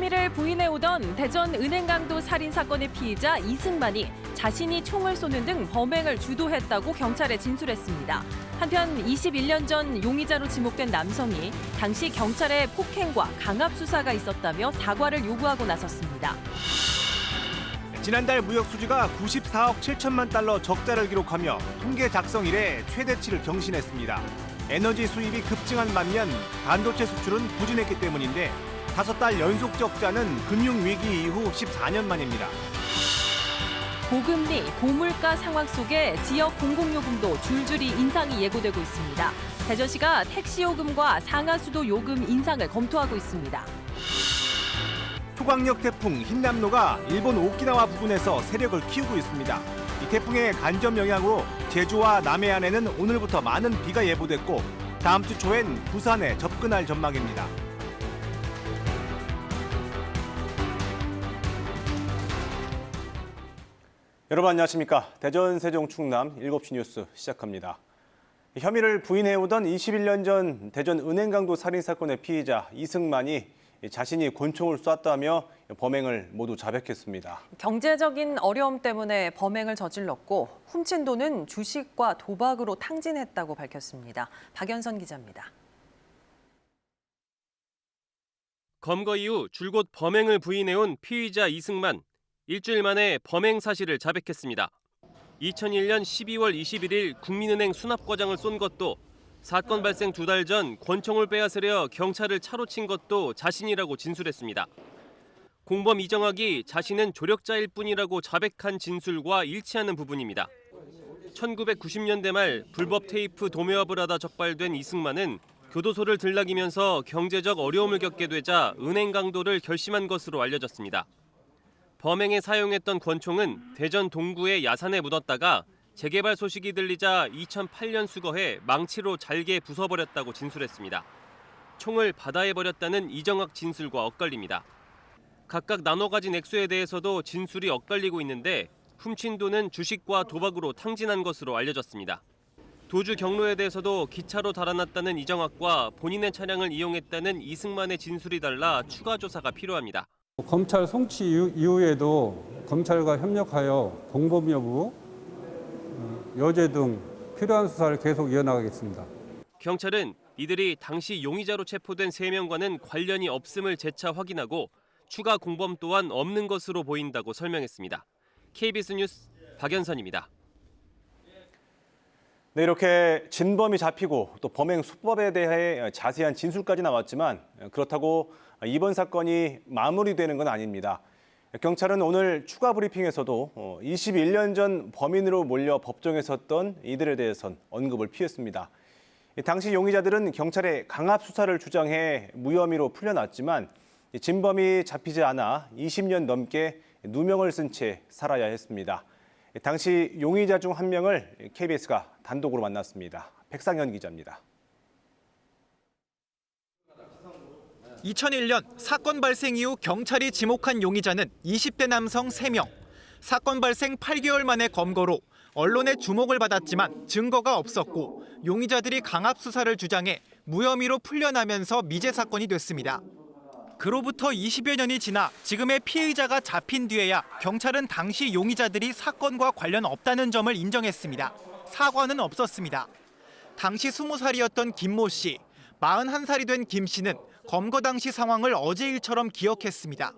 혐의를 부인해오던 대전 은행강도 살인 사건의 피의자 이승만이 자신이 총을 쏘는 등 범행을 주도했다고 경찰에 진술했습니다. 한편 21년 전 용의자로 지목된 남성이 당시 경찰의 폭행과 강압 수사가 있었다며 사과를 요구하고 나섰습니다. 지난달 무역 수지가 94억 7천만 달러 적자를 기록하며 통계 작성 이래 최대치를 경신했습니다. 에너지 수입이 급증한 반면 반도체 수출은 부진했기 때문인데 5달 연속 적자는 금융위기 이후 14년 만입니다. 고금리, 고물가 상황 속에 지역 공공요금도 줄줄이 인상이 예고되고 있습니다. 대전시가 택시요금과 상하수도 요금 인상을 검토하고 있습니다. 초강력 태풍 흰남노가 일본 오키나와 부근에서 세력을 키우고 있습니다. 이 태풍의 간접 영향으로 제주와 남해안에는 오늘부터 많은 비가 예보됐고 다음 주 초엔 부산에 접근할 전망입니다. 여러분 안녕하십니까. 대전, 세종, 충남 7시 뉴스 시작합니다. 혐의를 부인해오던 21년 전 대전 은행강도 살인사건의 피의자 이승만이 자신이 권총을 쐈다며 범행을 모두 자백했습니다. 경제적인 어려움 때문에 범행을 저질렀고 훔친 돈은 주식과 도박으로 탕진했다고 밝혔습니다. 박연선 기자입니다. 검거 이후 줄곧 범행을 부인해온 피의자 이승만. 일주일 만에 범행 사실을 자백했습니다. 2001년 12월 21일 국민은행 수납과장을 쏜 것도 사건 발생 2달 전 권총을 빼앗으려 경찰을 차로 친 것도 자신이라고 진술했습니다. 공범 이정학이 자신은 조력자일 뿐이라고 자백한 진술과 일치하는 부분입니다. 1990년대 말 불법 테이프 도매업을 하다 적발된 이승만은 교도소를 들락이면서 경제적 어려움을 겪게 되자 은행 강도를 결심한 것으로 알려졌습니다. 범행에 사용했던 권총은 대전 동구의 야산에 묻었다가 재개발 소식이 들리자 2008년 수거해 망치로 잘게 부숴버렸다고 진술했습니다. 총을 바다에 버렸다는 이정학 진술과 엇갈립니다. 각각 나눠 가진 액수에 대해서도 진술이 엇갈리고 있는데 훔친 돈은 주식과 도박으로 탕진한 것으로 알려졌습니다. 도주 경로에 대해서도 기차로 달아났다는 이정학과 본인의 차량을 이용했다는 이승만의 진술이 달라 추가 조사가 필요합니다. 검찰 송치 이후에도 검찰과 협력하여 공범 여부, 여죄 등 필요한 수사를 계속 이어나가겠습니다. 경찰은 이들이 당시 용의자로 체포된 3명과는 관련이 없음을 재차 확인하고 추가 공범 또한 없는 것으로 보인다고 설명했습니다. KBS 뉴스 박연선입니다. 네, 이렇게 진범이 잡히고 또 범행 수법에 대해 자세한 진술까지 나왔지만 그렇다고 이번 사건이 마무리되는 건 아닙니다. 경찰은 오늘 추가 브리핑에서도 21년 전 범인으로 몰려 법정에 섰던 이들에 대해선 언급을 피했습니다. 당시 용의자들은 경찰에 강압 수사를 주장해 무혐의로 풀려났지만 진범이 잡히지 않아 20년 넘게 누명을 쓴 채 살아야 했습니다. 당시 용의자 중 한 명을 KBS가 단독으로 만났습니다. 백상현 기자입니다. 2001년 사건 발생 이후 경찰이 지목한 용의자는 20대 남성 3명. 사건 발생 8개월 만에 검거로 언론의 주목을 받았지만 증거가 없었고 용의자들이 강압 수사를 주장해 무혐의로 풀려나면서 미제 사건이 됐습니다. 그로부터 20여 년이 지나 지금의 피의자가 잡힌 뒤에야 경찰은 당시 용의자들이 사건과 관련 없다는 점을 인정했습니다. 사과는 없었습니다. 당시 20살이었던 김모 씨, 41살이 된 김 씨는 검거 당시 상황을 어제 일처럼 기억했습니다.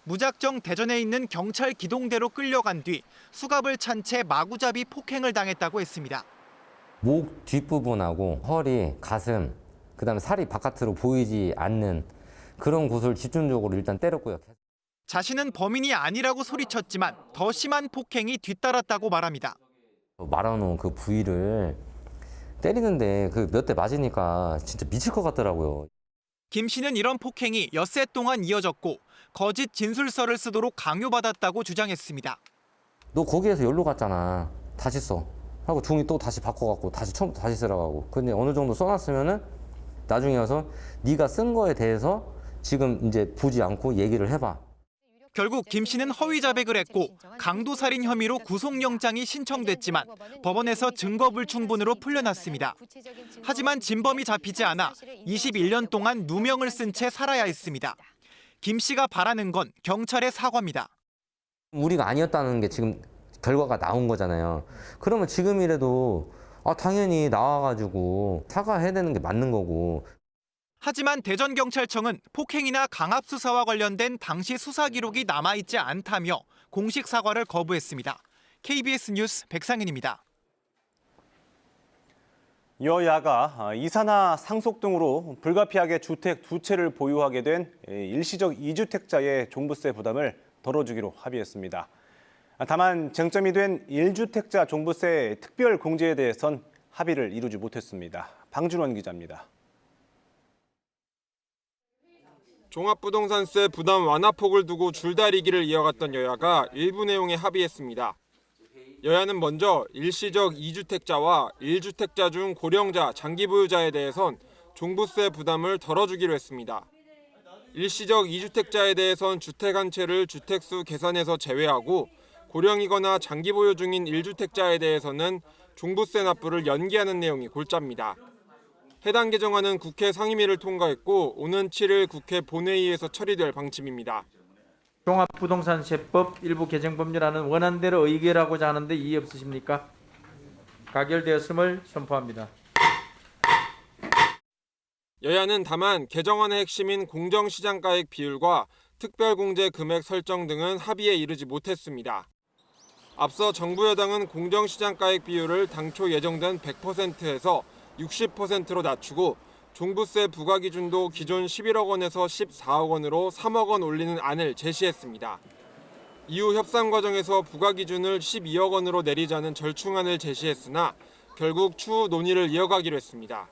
무작정 대전에 있는 경찰 기동대로 끌려간 뒤 수갑을 찬 채 마구잡이 폭행을 당했다고 했습니다. 목 뒷부분하고 허리, 가슴, 그다음에 살이 바깥으로 보이지 않는 그런 곳을 집중적으로 일단 때렸고요. 자신은 범인이 아니라고 소리쳤지만 더 심한 폭행이 뒤따랐다고 말합니다. 말아놓은 그 부위를 때리는데 그 몇 대 맞으니까 진짜 미칠 것 같더라고요. 김 씨는 이런 폭행이 엿새 동안 이어졌고 거짓 진술서를 쓰도록 강요받았다고 주장했습니다. 너 거기에서 연로 갔잖아. 다시 써. 하고 종이 또 다시 바꿔갖고 다시 처음부터 다시 쓰라고. 근데 어느 정도 써놨으면은 나중에 와서 네가 쓴 거에 대해서 지금 이제 보지 않고 얘기를 해봐. 결국 김 씨는 허위 자백을 했고 강도살인 혐의로 구속영장이 신청됐지만 법원에서 증거불충분으로 풀려났습니다. 하지만 진범이 잡히지 않아 21년 동안 누명을 쓴 채 살아야 했습니다. 김 씨가 바라는 건 경찰의 사과입니다. 우리가 아니었다는 게 지금 결과가 나온 거잖아요. 그러면 지금이라도 당연히 나와가지고 사과해야 되는 게 맞는 거고. 하지만 대전경찰청은 폭행이나 강압 수사와 관련된 당시 수사 기록이 남아있지 않다며 공식 사과를 거부했습니다. KBS 뉴스 백상인입니다. 여야가 이사나 상속 등으로 불가피하게 주택 2채를 보유하게 된 일시적 2주택자의 종부세 부담을 덜어주기로 합의했습니다. 다만 쟁점이 된 1주택자 종부세 특별 공제에 대해선 합의를 이루지 못했습니다. 방준원 기자입니다. 종합부동산세 부담 완화폭을 두고 줄다리기를 이어갔던 여야가 일부 내용에 합의했습니다. 여야는 먼저 일시적 2주택자와 1주택자 중 고령자, 장기 보유자에 대해선 종부세 부담을 덜어주기로 했습니다. 일시적 2주택자에 대해선 주택 한 채를 주택수 계산에서 제외하고 고령이거나 장기 보유 중인 1주택자에 대해서는 종부세 납부를 연기하는 내용이 골자입니다. 해당 개정안은 국회 상임위를 통과했고 오는 7일 국회 본회의에서 처리될 방침입니다. 종합부동산세법 일부 개정 법률안은 원안대로 의결하고자 하는데 이의 없으십니까? 가결되었음을 선포합니다. 여야는 다만 개정안의 핵심인 공정시장가액 비율과 특별공제 금액 설정 등은 합의에 이르지 못했습니다. 앞서 정부 여당은 공정시장가액 비율을 당초 예정된 100%에서 60%로 낮추고 종부세 부과 기준도 기존 11억 원에서 14억 원으로 3억 원 올리는 안을 제시했습니다. 이후 협상 과정에서 부과 기준을 12억 원으로 내리자는 절충안을 제시했으나 결국 추후 논의를 이어가기로 했습니다.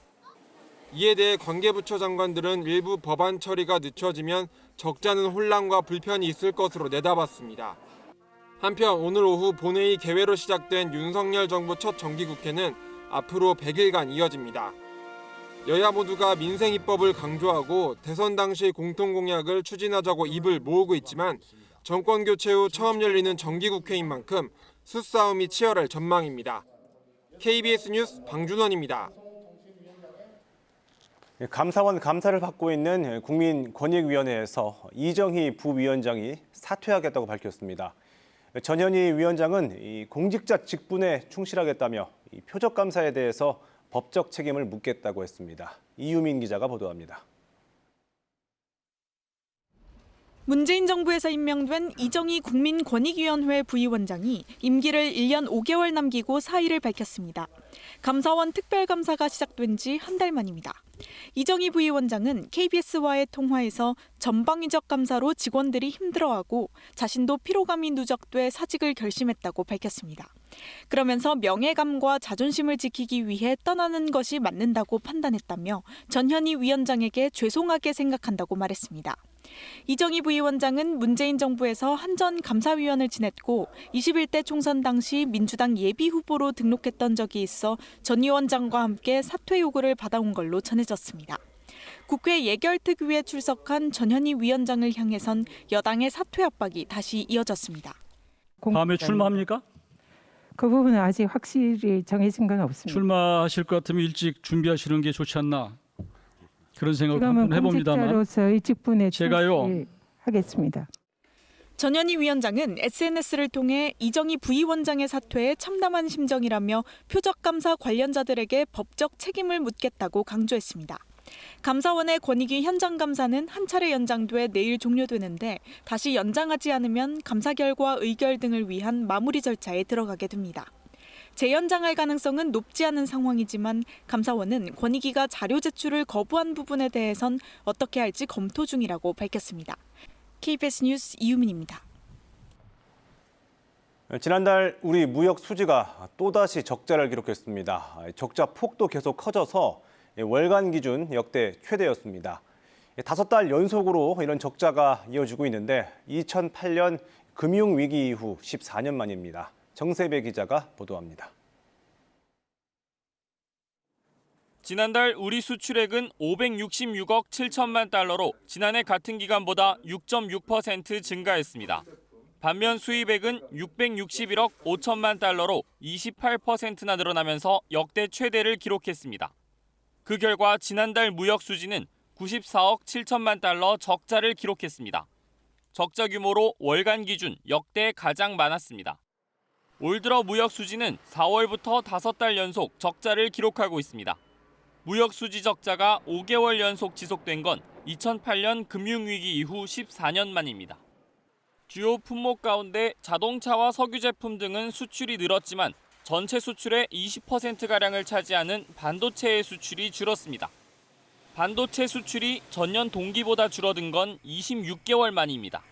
이에 대해 관계부처 장관들은 일부 법안 처리가 늦춰지면 적잖은 혼란과 불편이 있을 것으로 내다봤습니다. 한편 오늘 오후 본회의 개회로 시작된 윤석열 정부 첫 정기국회는 앞으로 100일간 이어집니다. 여야 모두가 민생 입법을 강조하고 대선 당시 공통공약을 추진하자고 입을 모으고 있지만 정권 교체 후 처음 열리는 정기국회인 만큼 수싸움이 치열할 전망입니다. KBS 뉴스 방준원입니다. 감사원 감사를 받고 있는 국민권익위원회에서 이정희 부위원장이 사퇴하겠다고 밝혔습니다. 전현희 위원장은 공직자 직분에 충실하겠다며 표적감사에 대해서 법적 책임을 묻겠다고 했습니다. 이유민 기자가 보도합니다. 문재인 정부에서 임명된 이정희 국민권익위원회 부위원장이 임기를 1년 5개월 남기고 사의를 밝혔습니다. 감사원 특별감사가 시작된 지 한 달 만입니다. 이정희 부위원장은 KBS와의 통화에서 전방위적 감사로 직원들이 힘들어하고 자신도 피로감이 누적돼 사직을 결심했다고 밝혔습니다. 그러면서 명예감과 자존심을 지키기 위해 떠나는 것이 맞는다고 판단했다며 전현희 위원장에게 죄송하게 생각한다고 말했습니다. 이정희 부위원장은 문재인 정부에서 한전 감사위원을 지냈고 21대 총선 당시 민주당 예비후보로 등록했던 적이 있어 전 위원장과 함께 사퇴 요구를 받아온 걸로 전해졌습니다. 국회 예결특위에 출석한 전현희 위원장을 향해선 여당의 사퇴 압박이 다시 이어졌습니다. 다음에 출마합니까? 그 부분은 아직 확실히 정해진 건 없습니다. 출마하실 것 같으면 일찍 준비하시는 게 좋지 않나 그런 생각을 한번 해봅니다만 공직자로서의 직분에 제가요 하겠습니다. 전현희 위원장은 SNS를 통해 이정희 부위원장의 사퇴에 참담한 심정이라며 표적감사 관련자들에게 법적 책임을 묻겠다고 강조했습니다. 감사원의 권익위 현장 감사는 한 차례 연장돼 내일 종료되는데 다시 연장하지 않으면 감사 결과 의결 등을 위한 마무리 절차에 들어가게 됩니다. 재연장할 가능성은 높지 않은 상황이지만 감사원은 권익위가 자료 제출을 거부한 부분에 대해선 어떻게 할지 검토 중이라고 밝혔습니다. KBS 뉴스 이유민입니다. 지난달 우리 무역 수지가 또다시 적자를 기록했습니다. 적자 폭도 계속 커져서 월간 기준 역대 최대였습니다. 5달 연속으로 이런 적자가 이어지고 있는데 2008년 금융위기 이후 14년 만입니다. 정세배 기자가 보도합니다. 지난달 우리 수출액은 566억 7천만 달러로 지난해 같은 기간보다 6.6% 증가했습니다. 반면 수입액은 661억 5천만 달러로 28%나 늘어나면서 역대 최대를 기록했습니다. 그 결과 지난달 무역 수지는 94억 7천만 달러 적자를 기록했습니다. 적자 규모로 월간 기준 역대 가장 많았습니다. 올 들어 무역 수지는 4월부터 5달 연속 적자를 기록하고 있습니다. 무역 수지 적자가 5개월 연속 지속된 건 2008년 금융위기 이후 14년 만입니다. 주요 품목 가운데 자동차와 석유 제품 등은 수출이 늘었지만 전체 수출의 20%가량을 차지하는 반도체의 수출이 줄었습니다. 반도체 수출이 전년 동기보다 줄어든 건 26개월 만입니다.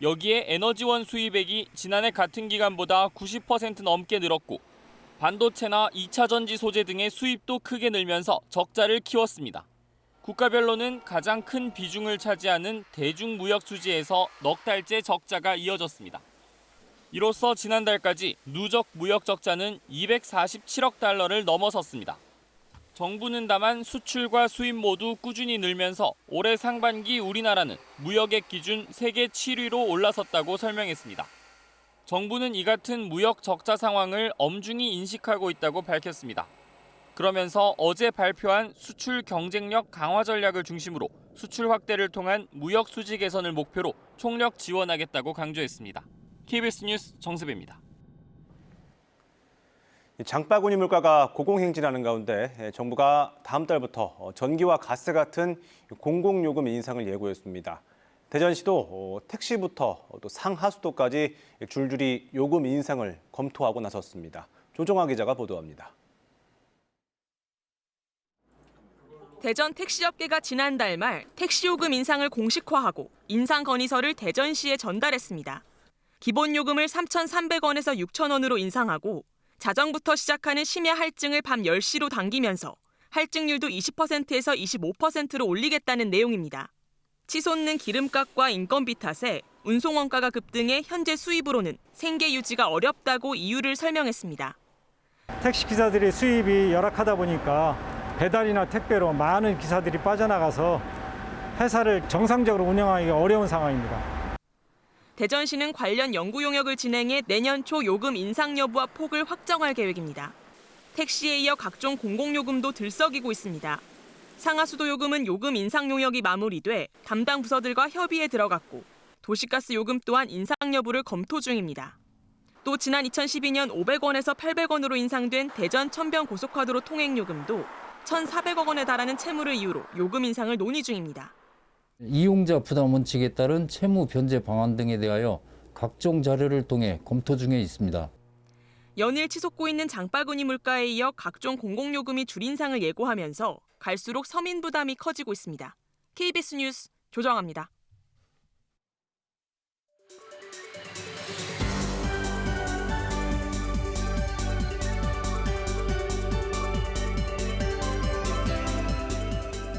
여기에 에너지원 수입액이 지난해 같은 기간보다 90% 넘게 늘었고 반도체나 2차 전지 소재 등의 수입도 크게 늘면서 적자를 키웠습니다. 국가별로는 가장 큰 비중을 차지하는 대중무역 수지에서 넉 달째 적자가 이어졌습니다. 이로써 지난달까지 누적 무역 적자는 247억 달러를 넘어섰습니다. 정부는 다만 수출과 수입 모두 꾸준히 늘면서 올해 상반기 우리나라는 무역액 기준 세계 7위로 올라섰다고 설명했습니다. 정부는 이 같은 무역 적자 상황을 엄중히 인식하고 있다고 밝혔습니다. 그러면서 어제 발표한 수출 경쟁력 강화 전략을 중심으로 수출 확대를 통한 무역 수지 개선을 목표로 총력 지원하겠다고 강조했습니다. KBS 뉴스 정세배입니다. 장바구니 물가가 고공행진하는 가운데 정부가 다음 달부터 전기와 가스 같은 공공요금 인상을 예고했습니다. 대전시도 택시부터 또 상하수도까지 줄줄이 요금 인상을 검토하고 나섰습니다. 조정아 기자가 보도합니다. 대전 택시업계가 지난달 말 택시요금 인상을 공식화하고 인상 건의서를 대전시에 전달했습니다. 기본 요금을 3,300원에서 6,000원으로 인상하고 자정부터 시작하는 심야 할증을 밤 10시로 당기면서 할증률도 20%에서 25%로 올리겠다는 내용입니다. 치솟는 기름값과 인건비 탓에 운송원가가 급등해 현재 수입으로는 생계 유지가 어렵다고 이유를 설명했습니다. 택시기사들의 수입이 열악하다 보니까 배달이나 택배로 많은 기사들이 빠져나가서 회사를 정상적으로 운영하기가 어려운 상황입니다. 대전시는 관련 연구 용역을 진행해 내년 초 요금 인상 여부와 폭을 확정할 계획입니다. 택시에 이어 각종 공공요금도 들썩이고 있습니다. 상하수도 요금은 요금 인상 용역이 마무리돼 담당 부서들과 협의에 들어갔고 도시가스 요금 또한 인상 여부를 검토 중입니다. 또 지난 2012년 500원에서 800원으로 인상된 대전 천변 고속화도로 통행요금도 1,400억 원에 달하는 채무를 이유로 요금 인상을 논의 중입니다. 이용자 부담 원칙에 따른 채무 변제 방안 등에 대하여 각종 자료를 통해 검토 중에 있습니다. 연일 치솟고 있는 장바구니 물가에 이어 각종 공공요금이 줄 인상을 예고하면서 갈수록 서민 부담이 커지고 있습니다. KBS 뉴스 조정아입니다.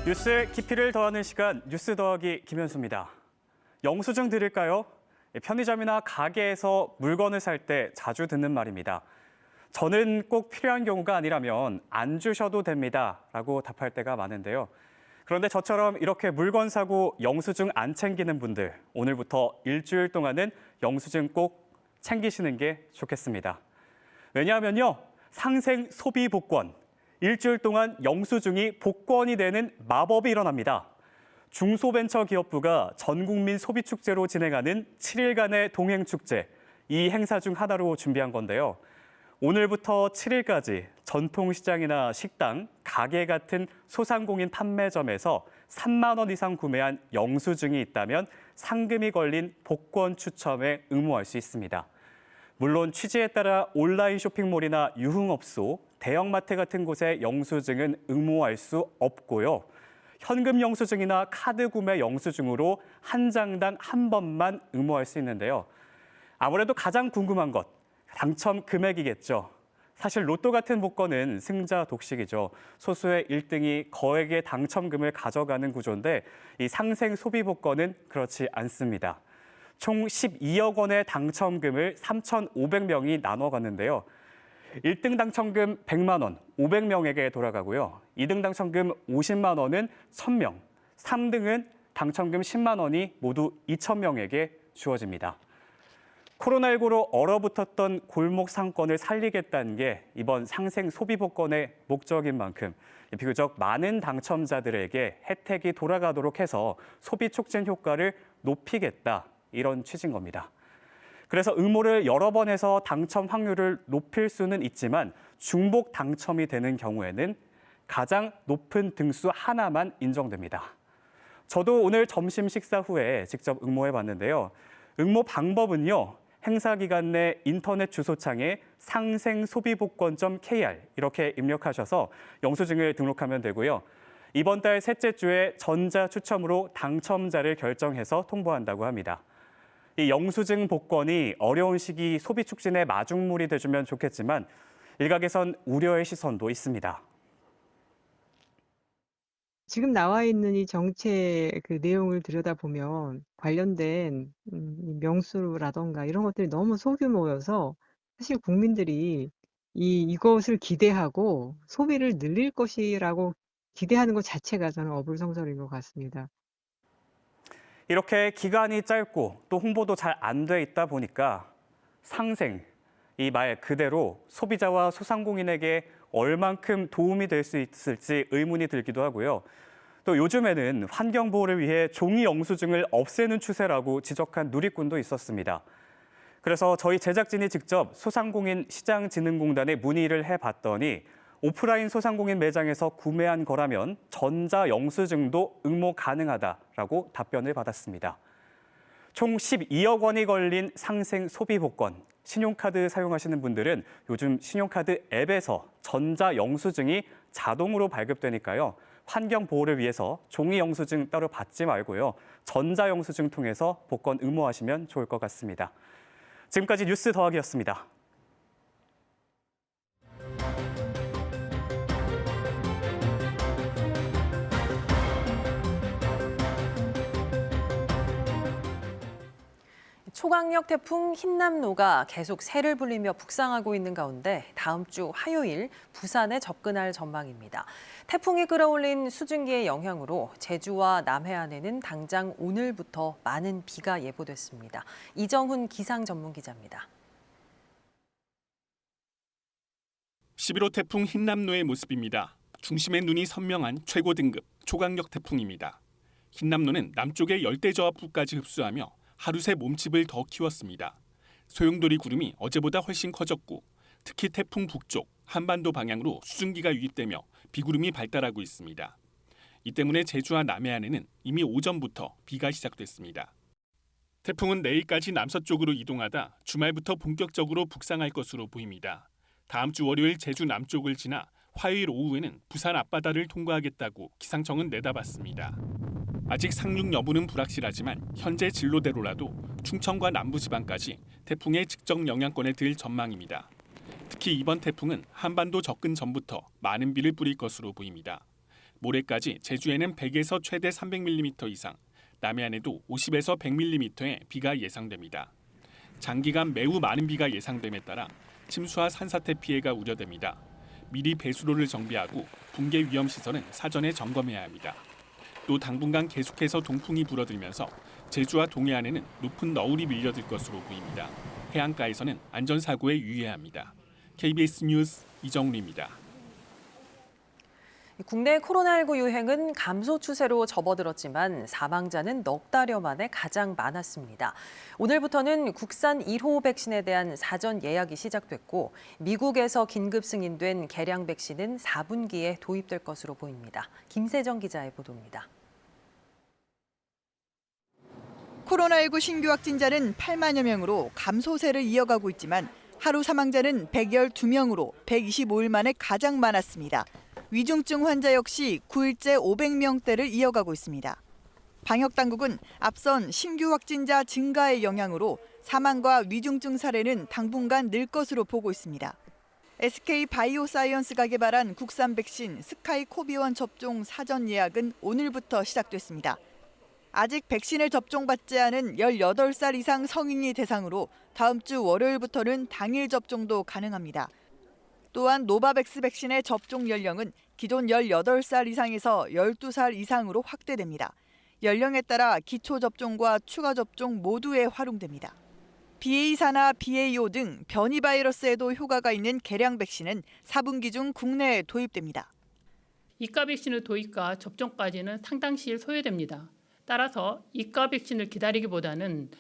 뉴스의 깊이를 더하는 시간 뉴스 더하기 김현수입니다. 영수증 드릴까요? 편의점이나 가게에서 물건을 살 때 자주 듣는 말입니다. 저는 꼭 필요한 경우가 아니라면 안 주셔도 됩니다 라고 답할 때가 많은데요. 그런데 저처럼 이렇게 물건 사고 영수증 안 챙기는 분들, 오늘부터 일주일 동안은 영수증 꼭 챙기시는 게 좋겠습니다. 왜냐하면요, 상생 소비 복권, 일주일 동안 영수증이 복권이 되는 마법이 일어납니다. 중소벤처기업부가 전국민 소비축제로 진행하는 7일간의 동행축제, 이 행사 중 하나로 준비한 건데요. 오늘부터 7일까지 전통시장이나 식당, 가게 같은 소상공인 판매점에서 3만 원 이상 구매한 영수증이 있다면 상금이 걸린 복권 추첨에 응모할 수 있습니다. 물론 취지에 따라 온라인 쇼핑몰이나 유흥업소, 대형마트 같은 곳에 영수증은 응모할 수 없고요. 현금 영수증이나 카드 구매 영수증으로 한 장당 한 번만 응모할 수 있는데요. 아무래도 가장 궁금한 것, 당첨 금액이겠죠. 사실 로또 같은 복권은 승자 독식이죠. 소수의 1등이 거액의 당첨금을 가져가는 구조인데 이 상생 소비 복권은 그렇지 않습니다. 총 12억 원의 당첨금을 3,500명이 나눠 갔는데요. 1등 당첨금 100만 원, 500명에게 돌아가고요. 2등 당첨금 50만 원은 1,000명, 3등은 당첨금 10만 원이 모두 2,000명에게 주어집니다. 코로나19로 얼어붙었던 골목 상권을 살리겠다는 게 이번 상생 소비 복권의 목적인 만큼 비교적 많은 당첨자들에게 혜택이 돌아가도록 해서 소비 촉진 효과를 높이겠다, 이런 취지인 겁니다. 그래서 응모를 여러 번 해서 당첨 확률을 높일 수는 있지만 중복 당첨이 되는 경우에는 가장 높은 등수 하나만 인정됩니다. 저도 오늘 점심 식사 후에 직접 응모해 봤는데요. 응모 방법은요, 행사 기간 내 인터넷 주소창에 상생소비복권.kr 이렇게 입력하셔서 영수증을 등록하면 되고요. 이번 달 셋째 주에 전자추첨으로 당첨자를 결정해서 통보한다고 합니다. 이 영수증 복권이 어려운 시기 소비 촉진의 마중물이 돼주면 좋겠지만 일각에선 우려의 시선도 있습니다. 지금 나와 있는 이 정책 그 내용을 들여다보면 관련된 명수라던가 이런 것들이 너무 소규모여서 사실 국민들이 이것을 기대하고 소비를 늘릴 것이라고 기대하는 것 자체가 저는 어불성설인 것 같습니다. 이렇게 기간이 짧고 또 홍보도 잘 안 돼 있다 보니까 상생, 이 말 그대로 소비자와 소상공인에게 얼만큼 도움이 될 수 있을지 의문이 들기도 하고요. 또 요즘에는 환경보호를 위해 종이 영수증을 없애는 추세라고 지적한 누리꾼도 있었습니다. 그래서 저희 제작진이 직접 소상공인 시장진흥공단에 문의를 해봤더니 오프라인 소상공인 매장에서 구매한 거라면 전자영수증도 응모 가능하다라고 답변을 받았습니다. 총 12억 원이 걸린 상생 소비복권. 신용카드 사용하시는 분들은 요즘 신용카드 앱에서 전자영수증이 자동으로 발급되니까요. 환경 보호를 위해서 종이 영수증 따로 받지 말고요. 전자영수증 통해서 복권 응모하시면 좋을 것 같습니다. 지금까지 뉴스 더하기였습니다. 초강력 태풍 흰남노가 계속 새를 불리며 북상하고 있는 가운데 다음 주 화요일 부산에 접근할 전망입니다. 태풍이 끌어올린 수증기의 영향으로 제주와 남해안에는 당장 오늘부터 많은 비가 예보됐습니다. 이정훈 기상 전문 기자입니다. 11호 태풍 흰남노의 모습입니다. 중심의 눈이 선명한 최고 등급 초강력 태풍입니다. 흰남노는 남쪽의 열대저하부까지 흡수하며 하루 새 몸집을 더 키웠습니다. 소용돌이 구름이 어제보다 훨씬 커졌고 특히 태풍 북쪽 한반도 방향으로 수증기가 유입되며 비구름이 발달하고 있습니다. 이 때문에 제주와 남해안에는 이미 오전부터 비가 시작됐습니다. 태풍은 내일까지 남서쪽으로 이동하다 주말부터 본격적으로 북상할 것으로 보입니다. 다음 주 월요일 제주 남쪽을 지나 화요일 오후에는 부산 앞바다를 통과하겠다고 기상청은 내다봤습니다. 아직 상륙 여부는 불확실하지만 현재 진로대로라도 충청과 남부지방까지 태풍의 직접 영향권에 들 전망입니다. 특히 이번 태풍은 한반도 접근 전부터 많은 비를 뿌릴 것으로 보입니다. 모레까지 제주에는 100에서 최대 300mm 이상, 남해안에도 50에서 100mm의 비가 예상됩니다. 장기간 매우 많은 비가 예상됨에 따라 침수와 산사태 피해가 우려됩니다. 미리 배수로를 정비하고 붕괴 위험 시설은 사전에 점검해야 합니다. 또 당분간 계속해서 동풍이 불어들면서 제주와 동해안에는 높은 너울이 밀려들 것으로 보입니다. 해안가에서는 안전사고에 유의해야 합니다. KBS 뉴스 이정루입니다. 국내 코로나19 유행은 감소 추세로 접어들었지만 사망자는 넉 달여 만에 가장 많았습니다. 오늘부터는 국산 1호 백신에 대한 사전 예약이 시작됐고 미국에서 긴급 승인된 개량 백신은 4분기에 도입될 것으로 보입니다. 김세정 기자의 보도입니다. 코로나19 신규 확진자는 8만여 명으로 감소세를 이어가고 있지만 하루 사망자는 112명으로 125일 만에 가장 많았습니다. 위중증 환자 역시 9일째 500명대를 이어가고 있습니다. 방역당국은 앞선 신규 확진자 증가의 영향으로 사망과 위중증 사례는 당분간 늘 것으로 보고 있습니다. SK바이오사이언스가 개발한 국산 백신 스카이코비원 접종 사전 예약은 오늘부터 시작됐습니다. 아직 백신을 접종받지 않은 18살 이상 성인이 대상으로 다음 주 월요일부터는 당일 접종도 가능합니다. 또한 노바백스 백신의 접종 연령은 기존 18살 이상에서 12살 이상으로 확대됩니다. 연령에 따라 기초 접종과 추가 접종 모두에 활용됩니다. BA4나 BA5 등 변이 바이러스에도 효과가 있는 개량 백신은 4분기 중 국내에 도입됩니다. 이가 백신의 도입과 접종까지는 상당 시일 소요됩니다. 따라서 이가 백신을 기다리기보다는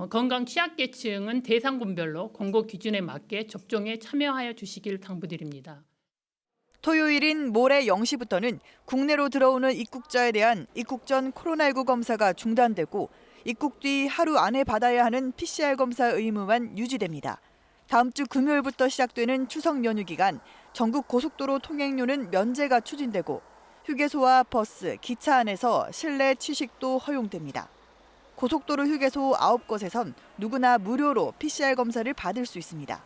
건강 취약계층은 대상군별로 공고 기준에 맞게 접종에 참여하여 주시길 당부드립니다. 토요일인 모레 0시부터는 국내로 들어오는 입국자에 대한 입국 전 코로나19 검사가 중단되고 입국 뒤 하루 안에 받아야 하는 PCR 검사 의무만 유지됩니다. 다음 주 금요일부터 시작되는 추석 연휴 기간 전국 고속도로 통행료는 면제가 추진되고 휴게소와 버스, 기차 안에서 실내 취식도 허용됩니다. 고속도로 휴게소 9곳에선 누구나 무료로 PCR 검사를 받을 수 있습니다.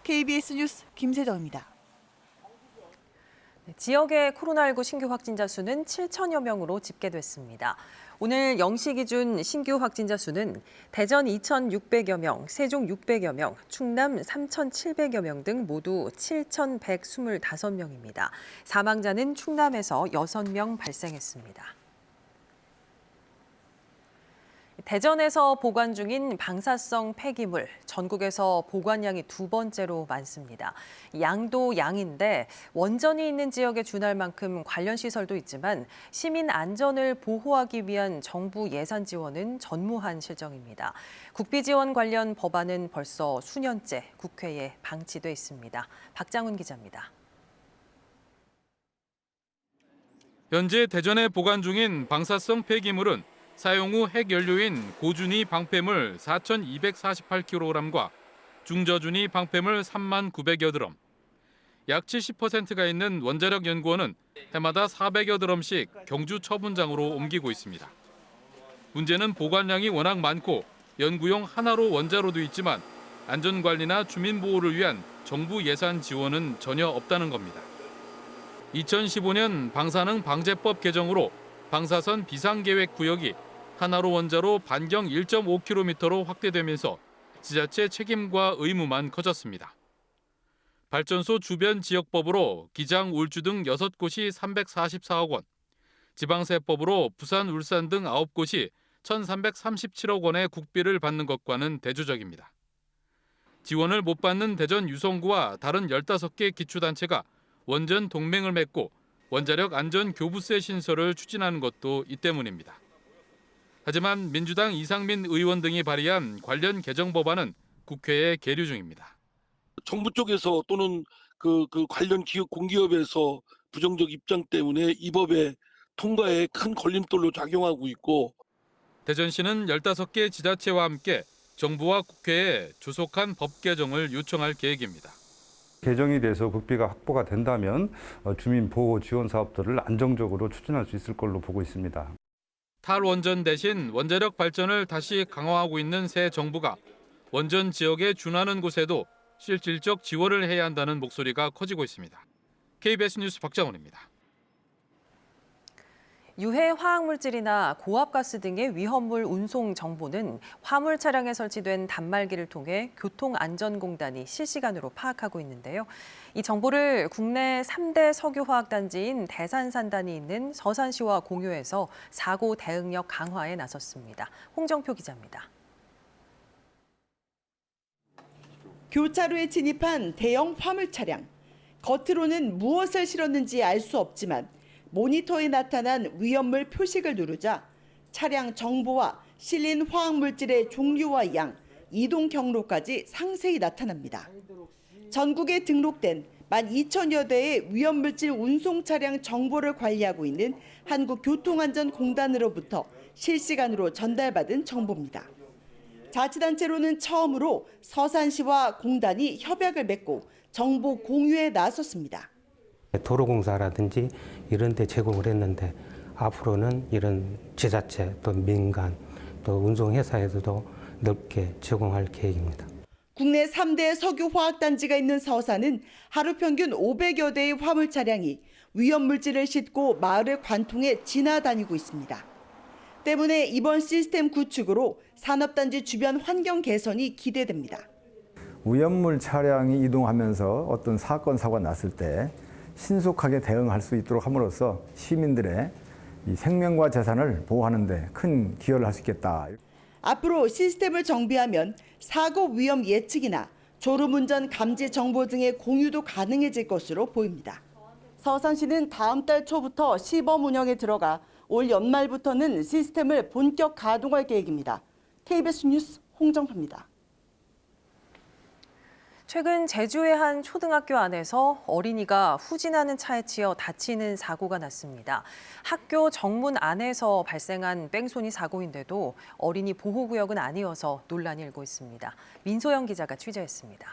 KBS 뉴스 김세정입니다. 지역의 코로나19 신규 확진자 수는 7천여 명으로 집계됐습니다. 오늘 0시 기준 신규 확진자 수는 대전 2,600여 명, 세종 600여 명, 충남 3,700여 명 등 모두 7,125명입니다. 사망자는 충남에서 6명 발생했습니다. 대전에서 보관 중인 방사성 폐기물, 전국에서 보관량이 2번째로 많습니다. 양도 양인데 원전이 있는 지역에 준할 만큼 관련 시설도 있지만 시민 안전을 보호하기 위한 정부 예산 지원은 전무한 실정입니다. 국비 지원 관련 법안은 벌써 수년째 국회에 방치돼 있습니다. 박장훈 기자입니다. 현재 대전에 보관 중인 방사성 폐기물은 사용 후 핵연료인 고준위 방패물 4,248kg과 중저준위 방패물 39,900여 드럼, 약 70%가 있는 원자력 연구원은 해마다 400여 드럼씩 경주 처분장으로 옮기고 있습니다. 문제는 보관량이 워낙 많고 연구용 하나로 원자로도 있지만 안전관리나 주민보호를 위한 정부 예산 지원은 전혀 없다는 겁니다. 2015년 방사능 방제법 개정으로 방사선 비상계획 구역이 하나로 원자로 반경 1.5km로 확대되면서 지자체 책임과 의무만 커졌습니다. 발전소 주변 지역법으로 기장, 울주 등 6곳이 344억 원, 지방세법으로 부산, 울산 등 9곳이 1,337억 원의 국비를 받는 것과는 대조적입니다. 지원을 못 받는 대전 유성구와 다른 15개 기초단체가 원전 동맹을 맺고 원자력 안전 교부세 신설을 추진하는 것도 이 때문입니다. 하지만 민주당 이상민 의원 등이 발의한 관련 개정 법안은 국회에 계류 중입니다. 정부 쪽에서 또는 그 관련 기업 공기업에서 부정적 입장 때문에 이 법의 통과에 큰 걸림돌로 작용하고 있고, 대전시는 15개 지자체와 함께 정부와 국회에 조속한 법 개정을 요청할 계획입니다. 개정이 돼서 국비가 확보가 된다면 주민 보호 지원 사업들을 안정적으로 추진할 수 있을 걸로 보고 있습니다. 탈원전 대신 원자력 발전을 다시 강화하고 있는 새 정부가 원전 지역에 준하는 곳에도 실질적 지원을 해야 한다는 목소리가 커지고 있습니다. KBS 뉴스 박장훈입니다. 유해 화학물질이나 고압가스 등의 위험물 운송 정보는 화물 차량에 설치된 단말기를 통해 교통안전공단이 실시간으로 파악하고 있는데요. 이 정보를 국내 3대 석유화학단지인 대산산단이 있는 서산시와 공유해서 사고 대응력 강화에 나섰습니다. 홍정표 기자입니다. 교차로에 진입한 대형 화물 차량. 겉으로는 무엇을 실었는지 알 수 없지만 모니터에 나타난 위험물 표식을 누르자 차량 정보와 실린 화학물질의 종류와 양, 이동 경로까지 상세히 나타납니다. 전국에 등록된 12,000여 대의 위험물질 운송 차량 정보를 관리하고 있는 한국교통안전공단으로부터 실시간으로 전달받은 정보입니다. 자치단체로는 처음으로 서산시와 공단이 협약을 맺고 정보 공유에 나섰습니다. 도로공사라든지 이런 데 제공을 했는데 앞으로는 이런 지자체 또 민간 또 운송회사에서도 넓게 제공할 계획입니다. 국내 3대 석유화학단지가 있는 서산은 하루 평균 500여 대의 화물 차량이 위험물질을 싣고 마을을 관통해 지나다니고 있습니다. 때문에 이번 시스템 구축으로 산업단지 주변 환경 개선이 기대됩니다. 위험물 차량이 이동하면서 어떤 사건, 사고가 났을 때 신속하게 대응할 수 있도록 함으로써 시민들의 이 생명과 재산을 보호하는 데 큰 기여를 할 수 있겠다. 앞으로 시스템을 정비하면 사고 위험 예측이나 졸음운전 감지 정보 등의 공유도 가능해질 것으로 보입니다. 서산시는 다음 달 초부터 시범 운영에 들어가 올 연말부터는 시스템을 본격 가동할 계획입니다. KBS 뉴스 홍정파입니다. 최근 제주의 한 초등학교 안에서 어린이가 후진하는 차에 치여 다치는 사고가 났습니다. 학교 정문 안에서 발생한 뺑소니 사고인데도 어린이 보호구역은 아니어서 논란이 일고 있습니다. 민소영 기자가 취재했습니다.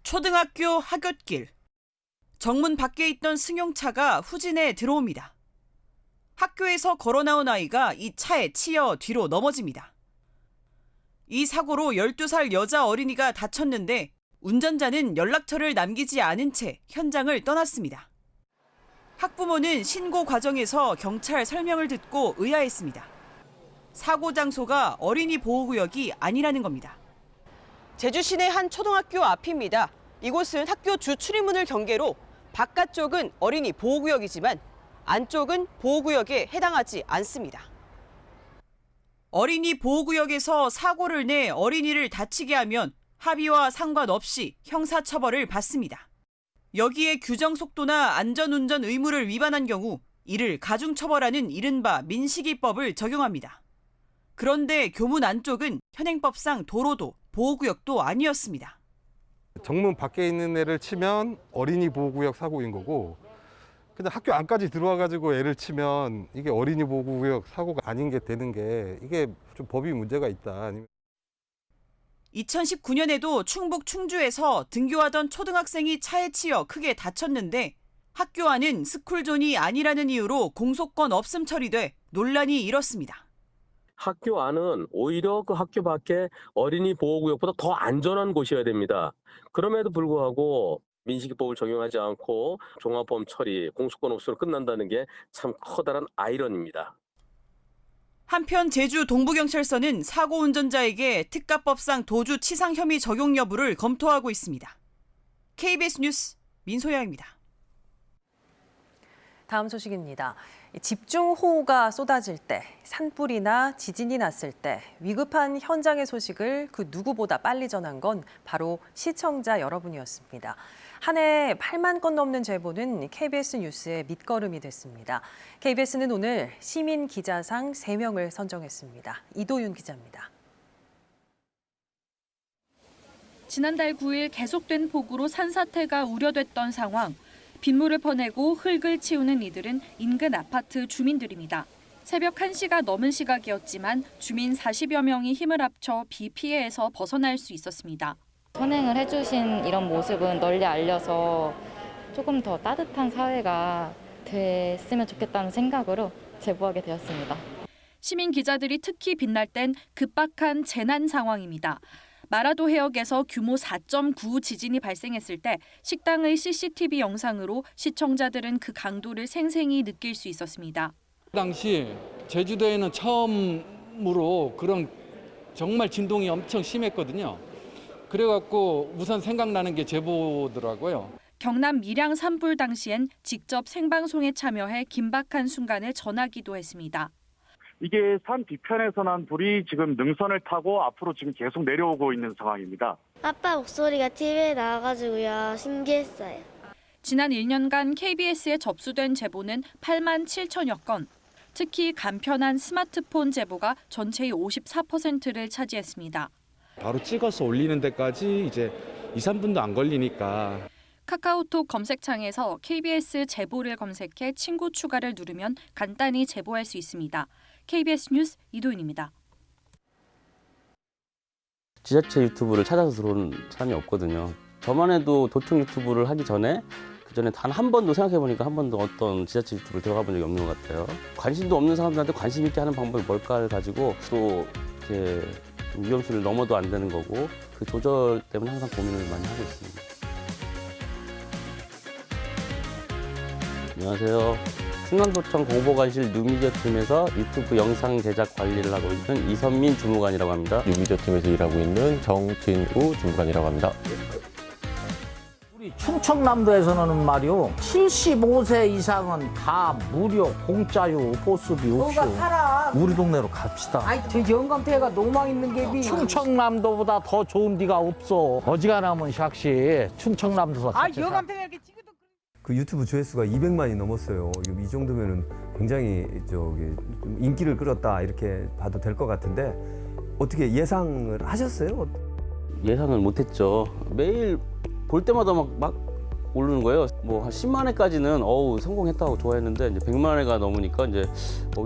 초등학교 하굣길. 정문 밖에 있던 승용차가 후진해 들어옵니다. 학교에서 걸어 나온 아이가 이 차에 치여 뒤로 넘어집니다. 이 사고로 12살 여자 어린이가 다쳤는데 운전자는 연락처를 남기지 않은 채 현장을 떠났습니다. 학부모는 신고 과정에서 경찰 설명을 듣고 의아했습니다. 사고 장소가 어린이 보호구역이 아니라는 겁니다. 제주 시내 한 초등학교 앞입니다. 이곳은 학교 주 출입문을 경계로 바깥쪽은 어린이 보호구역이지만 안쪽은 보호구역에 해당하지 않습니다. 어린이 보호구역에서 사고를 내 어린이를 다치게 하면 합의와 상관없이 형사처벌을 받습니다. 여기에 규정 속도나 안전운전 의무를 위반한 경우 이를 가중처벌하는 이른바 민식이법을 적용합니다. 그런데 교문 안쪽은 현행법상 도로도 보호구역도 아니었습니다. 정문 밖에 있는 애를 치면 어린이 보호구역 사고인 거고 그냥 학교 안까지 들어와가지고 애를 치면 이게 어린이 보호구역 사고가 아닌 게 되는 게 이게 좀 법이 문제가 있다. 2019년에도 충북 충주에서 등교하던 초등학생이 차에 치여 크게 다쳤는데 학교 안은 스쿨존이 아니라는 이유로 공소권 없음 처리돼 논란이 일었습니다. 학교 안은 오히려 그 학교 밖에 어린이 보호구역보다 더 안전한 곳이어야 됩니다. 그럼에도 불구하고 민식이법을 적용하지 않고 종합범 처리, 공소권 없음으로 끝난다는 게 참 커다란 아이러니입니다. 한편 제주 동부경찰서는 사고 운전자에게 특가법상 도주 치상 혐의 적용 여부를 검토하고 있습니다. KBS 뉴스 민소영입니다. 다음 소식입니다. 집중호우가 쏟아질 때, 산불이나 지진이 났을 때 위급한 현장의 소식을 그 누구보다 빨리 전한 건 바로 시청자 여러분이었습니다. 한 해 8만 건 넘는 제보는 KBS 뉴스의 밑거름이 됐습니다. KBS는 오늘 시민 기자상 3명을 선정했습니다. 이도윤 기자입니다. 지난달 9일 계속된 폭우로 산사태가 우려됐던 상황. 빗물을 퍼내고 흙을 치우는 이들은 인근 아파트 주민들입니다. 새벽 1시가 넘은 시각이었지만 주민 40여 명이 힘을 합쳐 비 피해에서 벗어날 수 있었습니다. 선행을 해주신 이런 모습은 널리 알려서 조금 더 따뜻한 사회가 됐으면 좋겠다는 생각으로 제보하게 되었습니다. 시민 기자들이 특히 빛날 땐 급박한 재난 상황입니다. 마라도 해역에서 규모 4.9 지진이 발생했을 때 식당의 CCTV 영상으로 시청자들은 그 강도를 생생히 느낄 수 있었습니다. 당시 제주도에는 처음으로 그런 정말 진동이 엄청 심했거든요. 그래갖고 우선 생각나는 게 제보더라고요. 경남 밀양 산불 당시엔 직접 생방송에 참여해 긴박한 순간을 전하기도 했습니다. 이게 산 뒤편에서 난 불이 지금 능선을 타고 앞으로 지금 계속 내려오고 있는 상황입니다. 아빠 목소리가 TV에 나와가지고요. 신기했어요. 지난 1년간 KBS에 접수된 제보는 8만 7천여 건. 특히 간편한 스마트폰 제보가 전체의 54%를 차지했습니다. 바로 찍어서 올리는 데까지 이제 2, 3분도 안 걸리니까. 카카오톡 검색창에서 KBS 제보를 검색해 친구 추가를 누르면 간단히 제보할 수 있습니다. KBS 뉴스 이도윤입니다. 지자체 유튜브를 찾아서 들어오는 사람이 없거든요. 저만 해도 도청 유튜브를 하기 전에 그전에 단 한 번도 생각해보니까 한 번도 어떤 지자체 유튜브를 들어가 본 적이 없는 것 같아요. 관심도 없는 사람들한테 관심 있게 하는 방법이 뭘까를 가지고 또 이렇게 위험수를 넘어도 안 되는 거고 그 조절 때문에 항상 고민을 많이 하고 있습니다. 안녕하세요. 충남도청 공보관실 뉴미디어팀에서 유튜브 영상 제작 관리를 하고 있는 이선민 주무관이라고 합니다. 뉴미디어팀에서 일하고 있는 정진우 주무관이라고 합니다. 충청남도에서는 말이요 75세 이상은 다 무료 공짜요 보습이 없어. 우리 동네로 갑시다. 저 영감태가 노망 있는 게 충청남도보다 더 좋은 데가 없어. 어지간하면 샥시 충청남도서 영감태가 이렇게 찍어도 그 유튜브 조회수가 200만이 넘었어요. 이 정도면은 굉장히 좀 인기를 끌었다 이렇게 봐도 될 것 같은데 어떻게 예상을 하셨어요? 예상을 못했죠. 매일 볼 때마다 막 오르는 거예요. 뭐 한 10만 회까지는 성공했다고 좋아했는데 이제 100만 회가 넘으니까 이제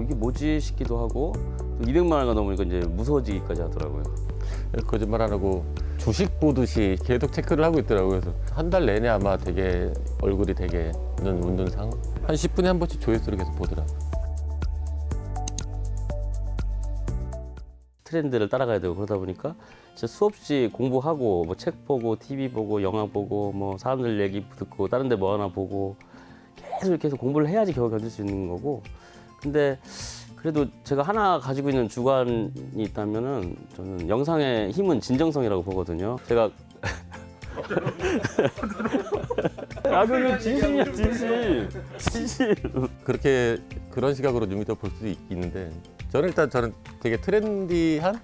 이게 뭐지 싶기도 하고 또 200만 회가 넘으니까 이제 무서워지기까지 하더라고요. 거짓말 안 하고 주식 보듯이 계속 체크를 하고 있더라고요. 그래서 한 달 내내 아마 되게 얼굴이 되게 웃는 상. 한 10분에 한 번씩 조회수를 계속 보더라고요. 트렌드를 따라가야 되고 그러다 보니까 진짜 수없이 공부하고 뭐 책 보고 TV 보고 영화 보고 뭐 사람들 얘기 듣고 다른 데 뭐 하나 보고 계속 공부를 해야지 겨우 견딜 수 있는 거고. 근데 그래도 제가 하나 가지고 있는 주관이 있다면은 저는 영상의 힘은 진정성이라고 보거든요. 제가 그건 진심이야, 진심. 그렇게 그런 시각으로 좀 볼 수도 있는데 저는 되게 트렌디한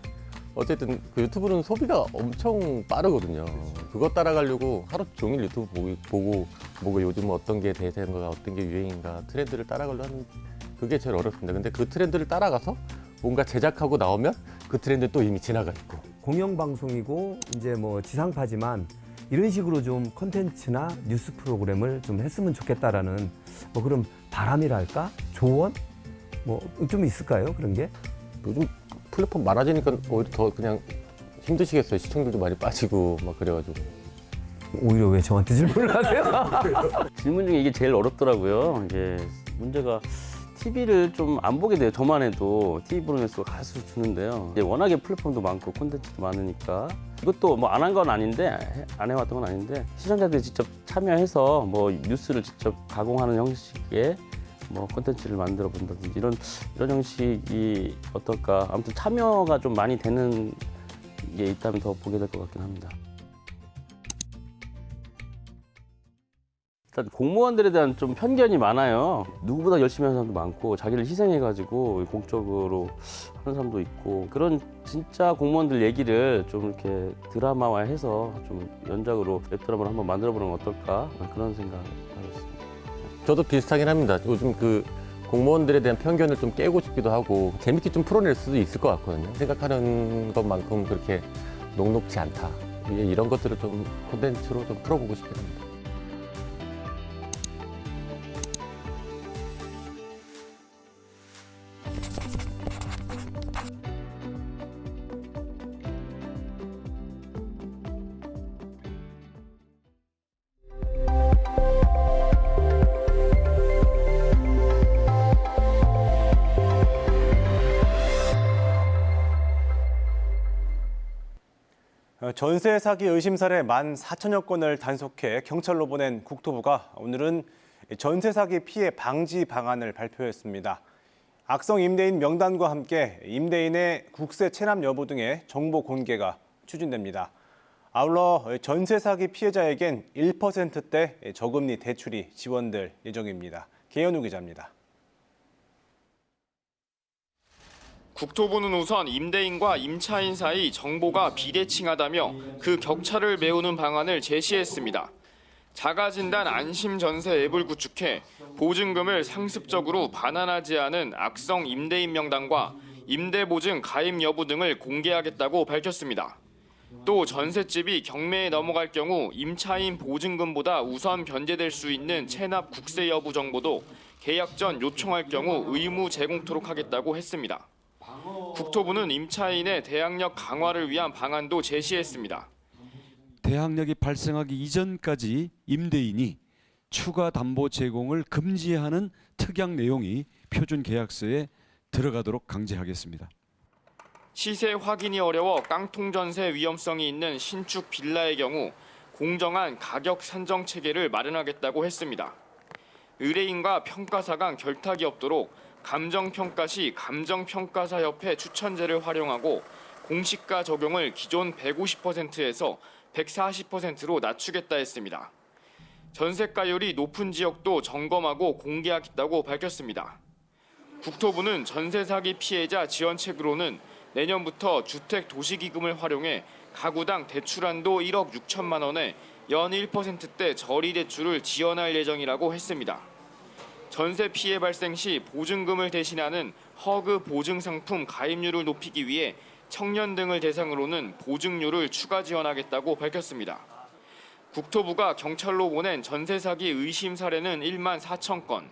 어쨌든 그 유튜브는 소비가 엄청 빠르거든요. 그거 따라가려고 하루 종일 유튜브 보고 요즘 어떤 게 대세인가 어떤 게 유행인가 트렌드를 따라가려고 하는 그게 제일 어렵습니다. 근데 그 트렌드를 따라가서 뭔가 제작하고 나오면 그 트렌드 또 이미 지나가 있고. 공영방송이고 이제 뭐 지상파지만 이런 식으로 좀 콘텐츠나 뉴스 프로그램을 좀 했으면 좋겠다라는 뭐 그런 바람이랄까? 조언? 뭐 좀 있을까요? 그런 게? 요즘 플랫폼 많아지니까 오히려 더 그냥 힘드시겠어요. 시청률도 많이 빠지고 막 그래가지고. 오히려 왜 저한테 질문을 하세요? 질문 중에 이게 제일 어렵더라고요. 이게 문제가 TV를 좀 안 보게 돼요. 저만 해도 TV 보는 횟수가 갈수록 주는데요. 이제 워낙에 플랫폼도 많고 콘텐츠도 많으니까 이것도 뭐 안 한 건 아닌데 안 해왔던 건 아닌데 시청자들이 직접 참여해서 뭐 뉴스를 직접 가공하는 형식의 뭐 콘텐츠를 만들어 본다든지 이런 형식이 어떨까. 아무튼 참여가 좀 많이 되는 게 있다면 더 보게 될 것 같긴 합니다. 일단 공무원들에 대한 좀 편견이 많아요. 누구보다 열심히 하는 사람도 많고 자기를 희생해가지고 공적으로 하는 사람도 있고 그런 진짜 공무원들 얘기를 좀 이렇게 드라마화해서 좀 연작으로 웹드라마를 한번 만들어보는 건 어떨까 그런 생각을 하고 있습니다. 저도 비슷하긴 합니다. 요즘 그 공무원들에 대한 편견을 좀 깨고 싶기도 하고 재밌게 좀 풀어낼 수도 있을 것 같거든요. 생각하는 것만큼 그렇게 녹록지 않다. 이런 것들을 좀 콘텐츠로 좀 풀어보고 싶긴 합니다. 전세 사기 의심 사례 14,000여 건을 단속해 경찰로 보낸 국토부가 오늘은 전세 사기 피해 방지 방안을 발표했습니다. 악성 임대인 명단과 함께 임대인의 국세 체납 여부 등의 정보 공개가 추진됩니다. 아울러 전세 사기 피해자에겐 1%대 저금리 대출이 지원될 예정입니다. 계현우 기자입니다. 국토부는 우선 임대인과 임차인 사이 정보가 비대칭하다며 그 격차를 메우는 방안을 제시했습니다. 자가진단 안심전세 앱을 구축해 보증금을 상습적으로 반환하지 않은 악성 임대인 명단과 임대보증 가입 여부 등을 공개하겠다고 밝혔습니다. 또 전셋집이 경매에 넘어갈 경우 임차인 보증금보다 우선 변제될 수 있는 체납 국세 여부 정보도 계약 전 요청할 경우 의무 제공토록 하겠다고 했습니다. 국토부는 임차인의 대항력 강화를 위한 방안도 제시했습니다. 대항력이 발생하기 이전까지 임대인이 추가 담보 제공을 금지하는 특약 내용이 표준 계약서에 들어가도록 강제하겠습니다. 시세 확인이 어려워 깡통 전세 위험성이 있는 신축 빌라의 경우 공정한 가격 산정 체계를 마련하겠다고 했습니다. 의뢰인과 평가사 간 결탁이 없도록 감정평가 시 감정평가사협회 추천제를 활용하고 공시가 적용을 기존 150%에서 140%로 낮추겠다 했습니다. 전세가율이 높은 지역도 점검하고 공개하겠다고 밝혔습니다. 국토부는 전세 사기 피해자 지원책으로는 내년부터 주택도시기금을 활용해 가구당 대출한도 1억 6천만 원에 연 1%대 저리대출을 지원할 예정이라고 했습니다. 전세 피해 발생 시 보증금을 대신하는 허그 보증상품 가입률을 높이기 위해 청년 등을 대상으로는 보증료를 추가 지원하겠다고 밝혔습니다. 국토부가 경찰로 보낸 전세 사기 의심 사례는 1만 4천 건.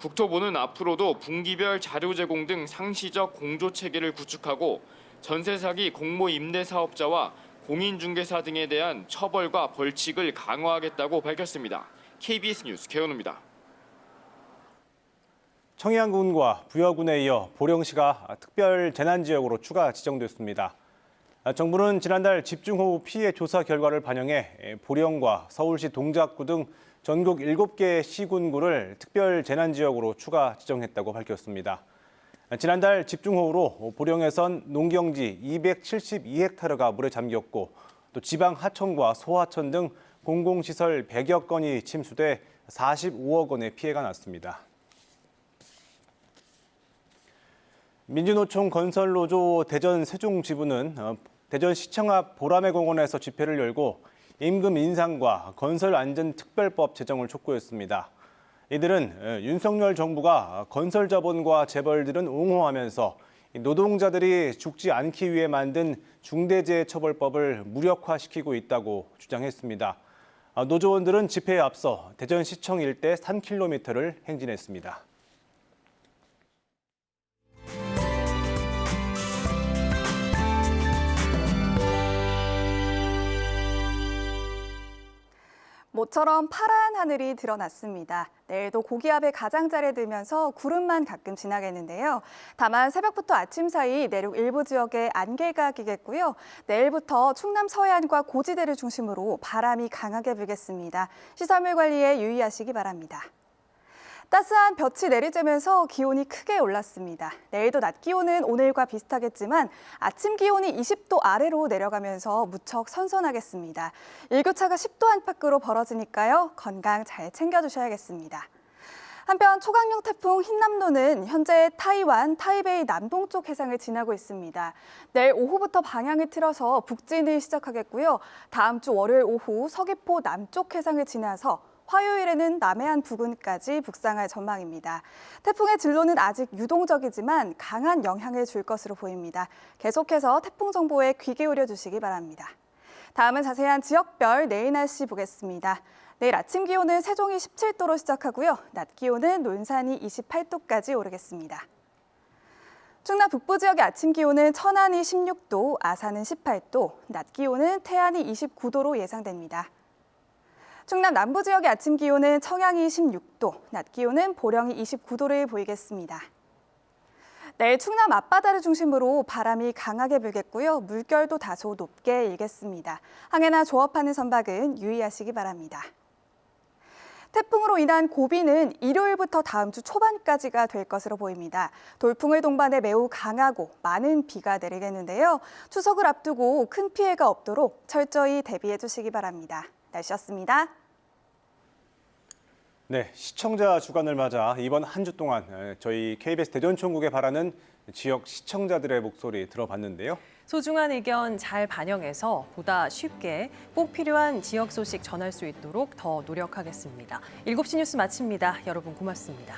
국토부는 앞으로도 분기별 자료 제공 등 상시적 공조 체계를 구축하고 전세 사기 공모 임대 사업자와 공인중개사 등에 대한 처벌과 벌칙을 강화하겠다고 밝혔습니다. KBS 뉴스 개헌우입니다. 청양군과 부여군에 이어 보령시가 특별 재난지역으로 추가 지정됐습니다. 정부는 지난달 집중호우 피해 조사 결과를 반영해 보령과 서울시 동작구 등 전국 7개 시군구를 특별 재난지역으로 추가 지정했다고 밝혔습니다. 지난달 집중호우로 보령에선 농경지 272헥타르가 물에 잠겼고 또 지방 하천과 소하천 등 공공시설 100여 건이 침수돼 45억 원의 피해가 났습니다. 민주노총 건설노조 대전 세종지부는 대전시청 앞 보라매 공원에서 집회를 열고 임금 인상과 건설안전특별법 제정을 촉구했습니다. 이들은 윤석열 정부가 건설자본과 재벌들은 옹호하면서 노동자들이 죽지 않기 위해 만든 중대재해처벌법을 무력화시키고 있다고 주장했습니다. 노조원들은 집회에 앞서 대전시청 일대 3km를 행진했습니다. 모처럼 파란 하늘이 드러났습니다. 내일도 고기압의 가장자리에 들면서 구름만 가끔 지나겠는데요. 다만 새벽부터 아침 사이 내륙 일부 지역에 안개가 끼겠고요. 내일부터 충남 서해안과 고지대를 중심으로 바람이 강하게 불겠습니다. 시설물 관리에 유의하시기 바랍니다. 따스한 볕이 내리쬐면서 기온이 크게 올랐습니다. 내일도 낮 기온은 오늘과 비슷하겠지만 아침 기온이 20도 아래로 내려가면서 무척 선선하겠습니다. 일교차가 10도 안팎으로 벌어지니까요. 건강 잘 챙겨주셔야겠습니다. 한편 초강력 태풍 흰남노는 현재 타이완, 타이베이 남동쪽 해상을 지나고 있습니다. 내일 오후부터 방향을 틀어서 북진을 시작하겠고요. 다음 주 월요일 오후 서귀포 남쪽 해상을 지나서 화요일에는 남해안 부근까지 북상할 전망입니다. 태풍의 진로는 아직 유동적이지만 강한 영향을 줄 것으로 보입니다. 계속해서 태풍 정보에 귀 기울여 주시기 바랍니다. 다음은 자세한 지역별 내일 날씨 보겠습니다. 내일 아침 기온은 세종이 17도로 시작하고요. 낮 기온은 논산이 28도까지 오르겠습니다. 충남 북부 지역의 아침 기온은 천안이 16도, 아산은 18도, 낮 기온은 태안이 29도로 예상됩니다. 충남 남부 지역의 아침 기온은 청양이 16도, 낮 기온은 보령이 29도를 보이겠습니다. 내일 충남 앞바다를 중심으로 바람이 강하게 불겠고요. 물결도 다소 높게 일겠습니다. 항해나 조업하는 선박은 유의하시기 바랍니다. 태풍으로 인한 고비는 일요일부터 다음 주 초반까지가 될 것으로 보입니다. 돌풍을 동반해 매우 강하고 많은 비가 내리겠는데요. 추석을 앞두고 큰 피해가 없도록 철저히 대비해 주시기 바랍니다. 날씨였습니다. 네, 시청자 주간을 맞아 이번 한 주 동안 저희 KBS 대전총국에 바라는 지역 시청자들의 목소리 들어봤는데요. 소중한 의견 잘 반영해서 보다 쉽게 꼭 필요한 지역 소식 전할 수 있도록 더 노력하겠습니다. 7시 뉴스 마칩니다. 여러분 고맙습니다.